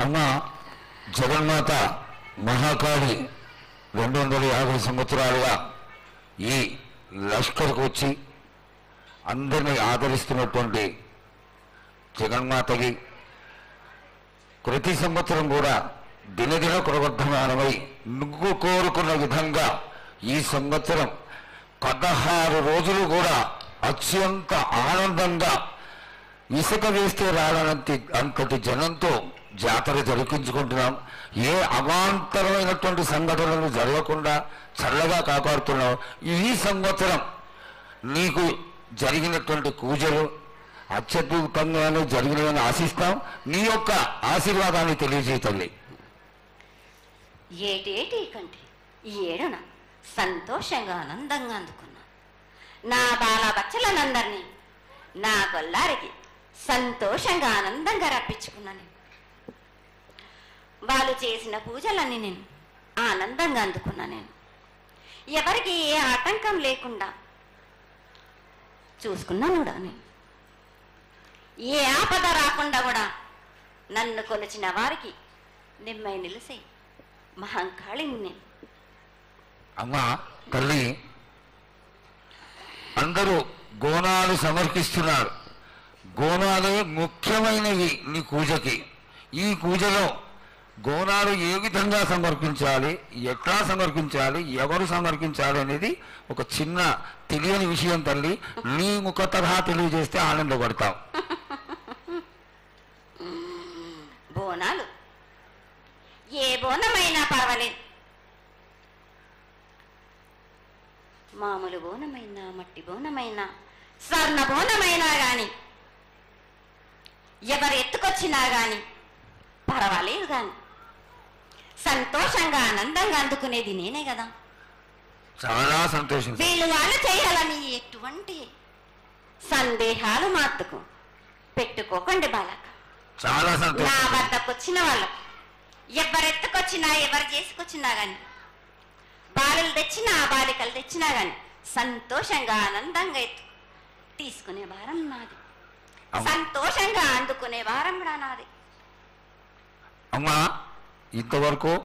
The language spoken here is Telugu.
అమ్మ జగన్మాత మహాకాళి 250 సంవత్సరాలుగా ఈ లష్కర్కు వచ్చి అందరినీ ఆదరిస్తున్నటువంటి జగన్మాతకి ప్రతి సంవత్సరం కూడా దినదిన కురవర్ధమానమై నువ్వు కోరుకున్న విధంగా ఈ సంవత్సరం 16 రోజులు కూడా అత్యంత ఆనందంగా ఇసుక వేస్తే అంతటి జనంతో జాతర జరిపించుకుంటున్నాం. ఏ అవాంతరమైనటువంటి సంఘటనలు జరగకుండా చల్లగా కాపాడుతున్నాం. ఈ సంవత్సరం నీకు జరిగినటువంటి పూజలు అత్యద్భుతంగానే జరిగినవని ఆశిస్తాం. నీ యొక్క ఆశీర్వాదాన్ని తెలియజేయ తల్లి. ఏటేటి కంటే ఈ ఏడున సంతోషంగా ఆనందంగా అందుకున్నా. నా బాల బచ్చలనందరినీ నా గొల్లారికి సంతోషంగా ఆనందంగా రప్పించుకున్నాను. వాళ్ళు చేసిన పూజలన్నీ నేను ఆనందంగా అందుకున్నా. నేను ఎవరికి ఏ ఆటంకం లేకుండా చూసుకున్నాను కూడా. నేను ఏ ఆపద రాకుండా కూడా నన్ను కొలిచిన వారికి నిమ్మై నిలిసే మహంకాళిని నేను. అమ్మా తల్లి, అందరూ గోనాలు సమర్పిస్తున్నారు. గోనాలే ముఖ్యమైనవి నీ పూజకి. ఈ పూజలో గోనాలు ఏ విధంగా సమర్పించాలి, ఎట్లా సమర్పించాలి, ఎవరు సమర్పించాలి అనేది ఒక చిన్న తెలియని విషయం తల్లి. నీ ముఖ తరహా తెలియజేస్తే ఆనందపడతాం. బోనాలు ఏ బోనమైనా పర్వాలేదు. మామూలు బోనమైనా, మట్టి బోనమైనా, స్వర్ణ బోనమైనా కానీ, ఎవరు ఎత్తుకొచ్చినా కానీ పర్వాలేదు. కానీ సంతోషంగా ఆనందంగా అందుకునేది నేనే కదా. చాలా సంతోషం. వీళ్ళు వాళ్ళు చేయాలని ఎటువంటి సందేహాలు మాత్రకు పెట్టుకోకండి బాలక. చాలా సంతోషం. నా వద్దకు వచ్చిన వాళ్ళకు ఎవరెత్తుకొచ్చినా, ఎవరు చేసుకొచ్చినా కానీ, బాలలు తెచ్చినా, బాలికలు తెచ్చినా కానీ సంతోషంగా ఆనందంగా తీసుకునే వారం నాది. సంతోషంగా అందుకునే వారం కూడా నాది. అమ్మా ఇంతవరకు